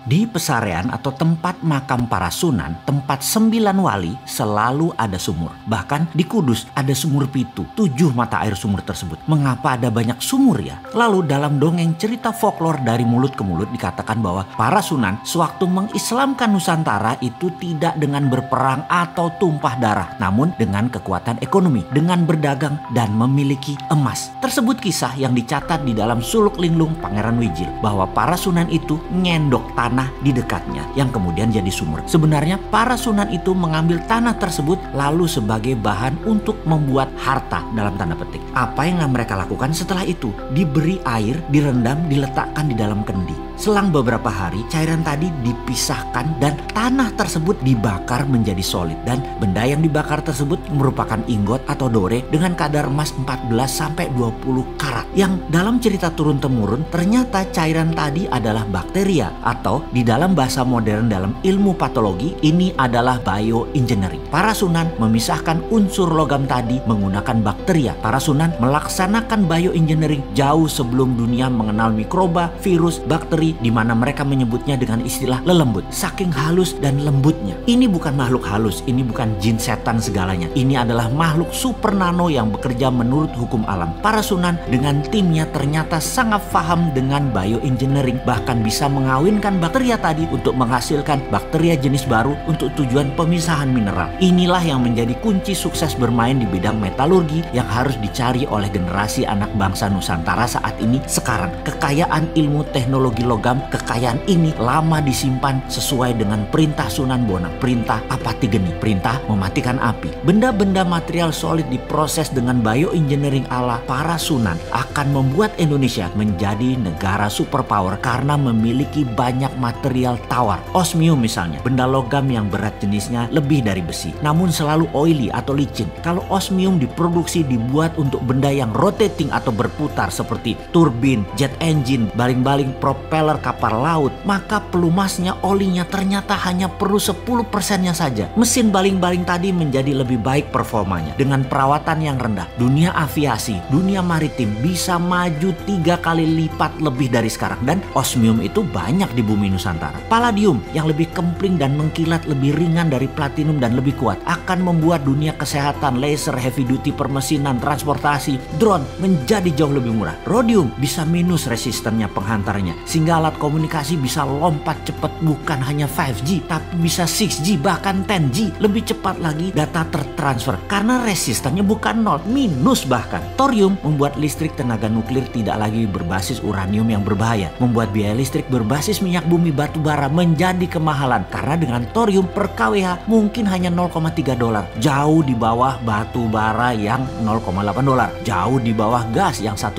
Di Pesarean atau tempat makam para sunan, tempat 9 wali, selalu ada sumur. Bahkan di Kudus ada sumur Pitu, 7 mata air sumur tersebut. Mengapa ada banyak sumur ya? Lalu dalam dongeng cerita folklor dari mulut ke mulut dikatakan bahwa para sunan sewaktu mengislamkan Nusantara itu tidak dengan berperang atau tumpah darah, namun dengan kekuatan ekonomi, dengan berdagang dan memiliki emas. Tersebut kisah yang dicatat di dalam Suluk Linglung Pangeran Wijil bahwa para sunan itu ngendok tanah di dekatnya yang kemudian jadi sumur. Sebenarnya para sunan itu mengambil tanah tersebut lalu sebagai bahan untuk membuat harta dalam tanda petik. Apa yang mereka lakukan setelah itu? Diberi air, direndam, diletakkan di dalam kendi. Selang beberapa hari cairan tadi dipisahkan dan tanah tersebut dibakar menjadi solid, dan benda yang dibakar tersebut merupakan ingot atau dore dengan kadar emas 14-20 karat. Yang dalam cerita turun-temurun ternyata cairan tadi adalah bakteria, atau di dalam bahasa modern dalam ilmu patologi ini adalah bioengineering. Para sunan memisahkan unsur logam tadi menggunakan bakteria. Para sunan melaksanakan bioengineering jauh sebelum dunia mengenal mikroba, virus, bakteri, di mana mereka menyebutnya dengan istilah lelembut. Saking halus dan lembutnya. Ini bukan makhluk halus, ini bukan jin setan segalanya. Ini adalah makhluk super nano yang bekerja menurut hukum alam. Para sunan dengan timnya ternyata sangat paham dengan bioengineering, bahkan bisa mengawinkan bakteria tadi untuk menghasilkan bakteria jenis baru untuk tujuan pemisahan mineral. Inilah yang menjadi kunci sukses bermain di bidang metalurgi yang harus dicari oleh generasi anak bangsa Nusantara saat ini. Sekarang kekayaan ilmu teknologi logam, kekayaan ini lama disimpan sesuai dengan perintah Sunan Bonang, perintah Apati Geni, perintah mematikan api. Benda-benda material solid diproses dengan bioengineering ala para sunan akan membuat Indonesia menjadi negara superpower karena memiliki banyak material tawar. Osmium misalnya, benda logam yang berat jenisnya lebih dari besi, namun selalu oily atau licin. Kalau osmium diproduksi dibuat untuk benda yang rotating atau berputar seperti turbin, jet engine, baling-baling propeller kapal laut, maka pelumasnya, olinya ternyata hanya perlu 10%-nya saja. Mesin baling-baling tadi menjadi lebih baik performanya dengan perawatan yang rendah. Dunia aviasi, dunia maritim bisa maju 3 kali lipat lebih dari sekarang, dan osmium itu banyak di bumi Nusantara. Palladium yang lebih kempling dan mengkilat, lebih ringan dari platinum dan lebih kuat, akan membuat dunia kesehatan, laser, heavy duty, permesinan, transportasi, drone menjadi jauh lebih murah. Rhodium bisa minus resistennya penghantarnya, sehingga alat komunikasi bisa lompat cepat, bukan hanya 5G tapi bisa 6G bahkan 10G. Lebih cepat lagi data tertransfer karena resistannya bukan 0, minus bahkan. Thorium membuat listrik tenaga nuklir tidak lagi berbasis uranium yang berbahaya, membuat biaya listrik berbasis minyak bumi batu bara menjadi kemahalan karena dengan thorium per kWh mungkin hanya 0,3 dolar, jauh di bawah batu bara yang 0,8 dolar, jauh di bawah gas yang 1,1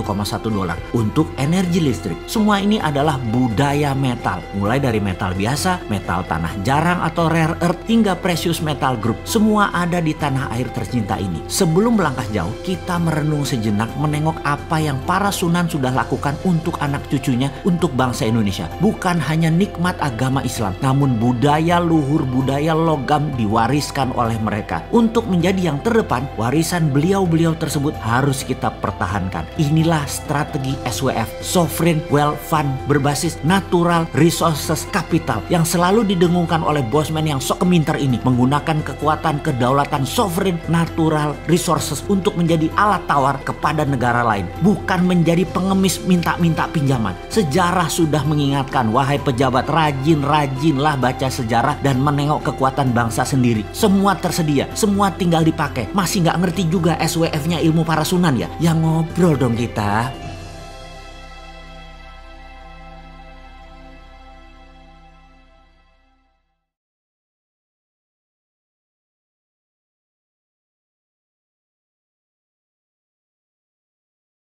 dolar. Untuk energi listrik, semua ini adalah budaya metal, mulai dari metal biasa, metal tanah jarang atau rare earth, hingga precious metal group. Semua ada di tanah air tercinta ini. Sebelum melangkah jauh, kita merenung sejenak menengok apa yang para sunan sudah lakukan untuk anak cucunya, untuk bangsa Indonesia. Bukan hanya nikmat agama Islam, namun budaya luhur, budaya logam diwariskan oleh mereka. Untuk menjadi yang terdepan, warisan beliau-beliau tersebut harus kita pertahankan. Inilah strategi SWF, Sovereign Wealth Fund, berbasis Natural Resources Capital, yang selalu didengungkan oleh bosman yang sok keminter ini, menggunakan kekuatan kedaulatan sovereign natural resources untuk menjadi alat tawar kepada negara lain, bukan menjadi pengemis minta-minta pinjaman. Sejarah sudah mengingatkan, wahai pejabat, rajin-rajinlah baca sejarah dan menengok kekuatan bangsa sendiri. Semua tersedia, semua tinggal dipakai. Masih nggak ngerti juga SWF-nya ilmu para sunan ya? Ya ngobrol dong kita.